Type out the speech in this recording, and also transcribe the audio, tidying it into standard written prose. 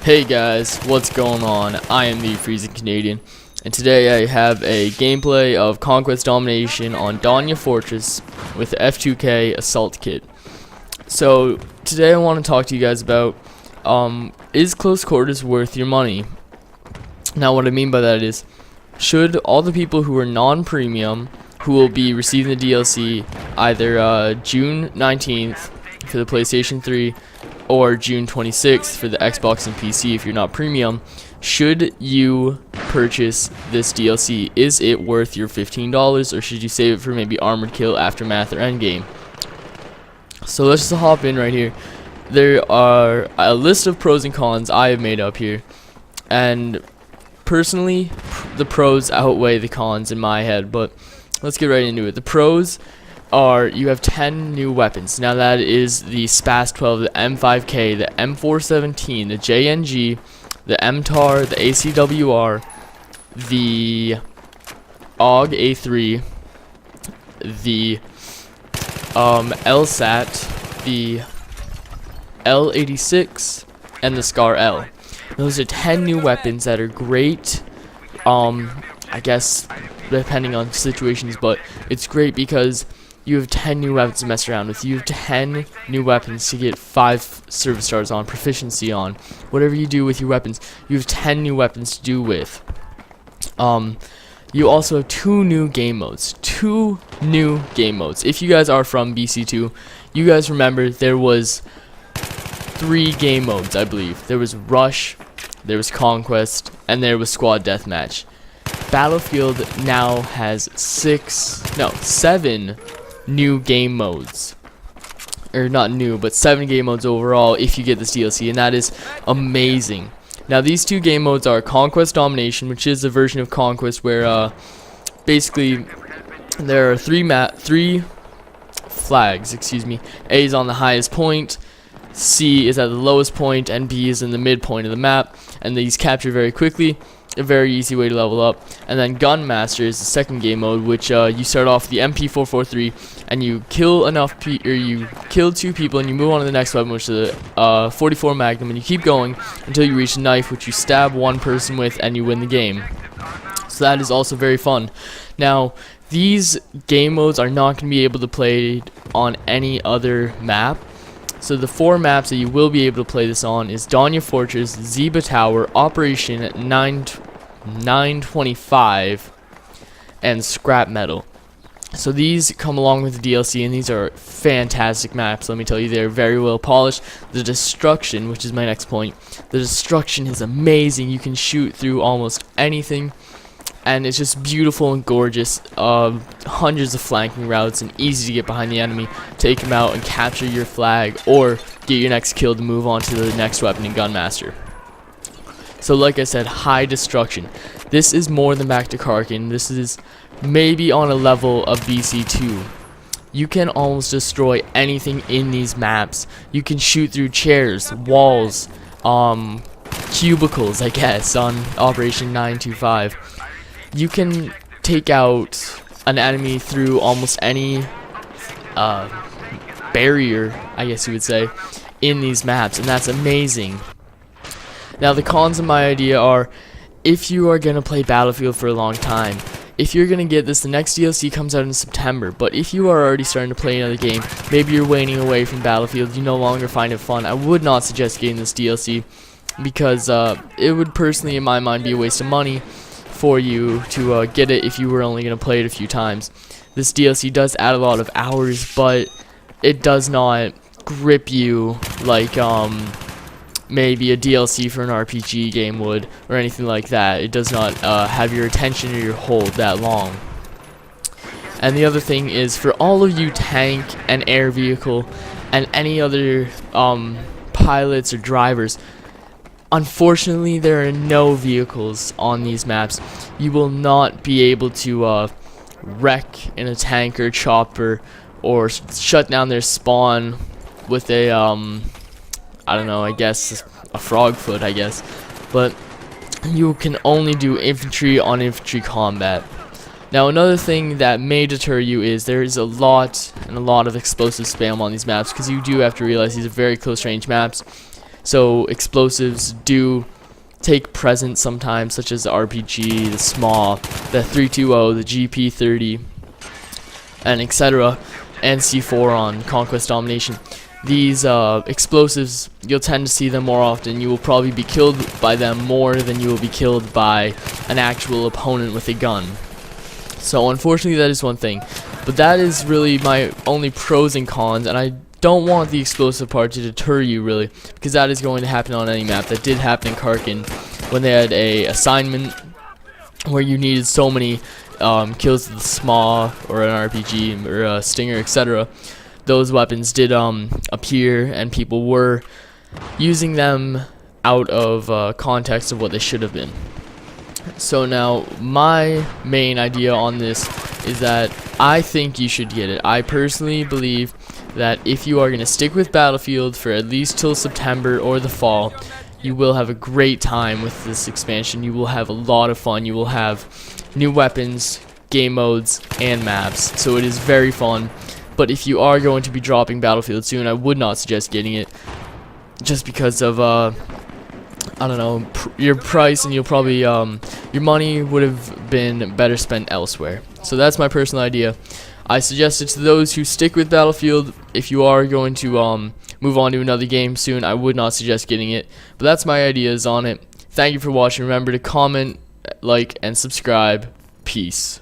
Hey guys, what's going on? I am the FreezingCanadian, and today I have a gameplay of Conquest Domination on Danya Fortress with the F2K Assault Kit. So today I want to talk to you guys about is close quarters worth your money? Now what I mean by that is, should all the people who are non-premium, who will be receiving the DLC either June 19th for the PlayStation 3 or June 26th for the Xbox and PC if you're not premium, should you purchase this DLC? Is it worth your $15, or should you save it for maybe Armored Kill, Aftermath, or Endgame? So let's just hop in right here. There are a list of pros and cons I have made up here, and personally the pros outweigh the cons in my head, but let's get right into it. The pros are you have 10 new weapons. Now that is the SPAS 12, the M5K, the M417, the JNG, the MTAR, the ACWR, the AUG A3, the LSAT, the L86, and the SCAR L. Those are 10 new weapons that are great. I guess depending on situations, but it's great because you have 10 new weapons to mess around with. You have 10 new weapons to get 5 service stars on, proficiency on. Whatever you do with your weapons, you have 10 new weapons to do with. You also have 2 new game modes. 2 new game modes. If you guys are from BC2, you guys remember there was 3 game modes, I believe. There was Rush, there was Conquest, and there was Squad Deathmatch. Battlefield now has 7 new game modes, or not new, but 7 game modes overall if you get this DLC, and that is amazing. Now these 2 game modes are Conquest Domination, which is a version of Conquest where basically there are 3 flags, A is on the highest point, C is at the lowest point, and B is in the midpoint of the map, and these capture very quickly. A very easy way to level up. And then Gunmaster is the second game mode, which you start off with the MP443 and you kill you kill 2 people and you move on to the next weapon, which is the 44 Magnum, and you keep going until you reach a knife, which you stab 1 person with, and you win the game. So that is also very fun. Now these game modes are not going to be able to play on any other map. So the 4 maps that you will be able to play this on is Danya Fortress, Zeba Tower, Operation 925, and Scrap Metal. So these come along with the DLC, and these are fantastic maps. Let me tell you, they're very well polished. The destruction, which is my next point, the destruction is amazing. You can shoot through almost anything, and it's just beautiful and gorgeous. Hundreds of flanking routes, and easy to get behind the enemy, take them out and capture your flag, or get your next kill to move on to the next weapon in Gunmaster. So like I said, high destruction. This is more than back to Karkin. This is maybe on a level of BC2. You can almost destroy anything in these maps. You can shoot through chairs, walls, cubicles, I guess, on Operation 925. You can take out an enemy through almost any barrier, I guess you would say, in these maps, and that's amazing. Now the cons of my idea are, if you are going to play Battlefield for a long time, if you're going to get this, the next DLC comes out in September, but if you are already starting to play another game, maybe you're waning away from Battlefield, you no longer find it fun, I would not suggest getting this DLC, because it would personally, in my mind, be a waste of money for you to get it if you were only going to play it a few times. This DLC does add a lot of hours, but it does not grip you like maybe a DLC for an RPG game would, or anything like that. It does not have your attention or your hold that long. And the other thing is, for all of you tank and air vehicle and any other pilots or drivers, unfortunately there are no vehicles on these maps. You will not be able to wreck in a tank or chopper, or shut down their spawn with a I don't know, I guess a frog foot, I guess. But you can only do infantry on infantry combat. Now another thing that may deter you is there is a lot of explosive spam on these maps, because you do have to realize these are very close range maps. So explosives do take present sometimes, such as the RPG, the SMAW, the 320, the GP30, and etc., and C4 on Conquest Domination. These explosives, you'll tend to see them more often. You will probably be killed by them more than you will be killed by an actual opponent with a gun. So unfortunately that is one thing, but that is really my only pros and cons, and I don't want the explosive part to deter you really, because that is going to happen on any map. That did happen in Karkin when they had a assignment where you needed so many kills with the SMAW or an RPG or a Stinger, etc. Those weapons did appear, and people were using them out of context of what they should have been. So now my main idea on this is that I think you should get it. I personally believe that if you are going to stick with Battlefield for at least till September or the fall, you will have a great time with this expansion. You will have a lot of fun. You will have new weapons, game modes, and maps. So it is very fun. But if you are going to be dropping Battlefield soon, I would not suggest getting it, just because of I don't know, your price, and you'll probably your money would have been better spent elsewhere. So that's my personal idea. I suggest it to those who stick with Battlefield. If you are going to move on to another game soon, I would not suggest getting it. But that's my ideas on it. Thank you for watching. Remember to comment, like, and subscribe. Peace.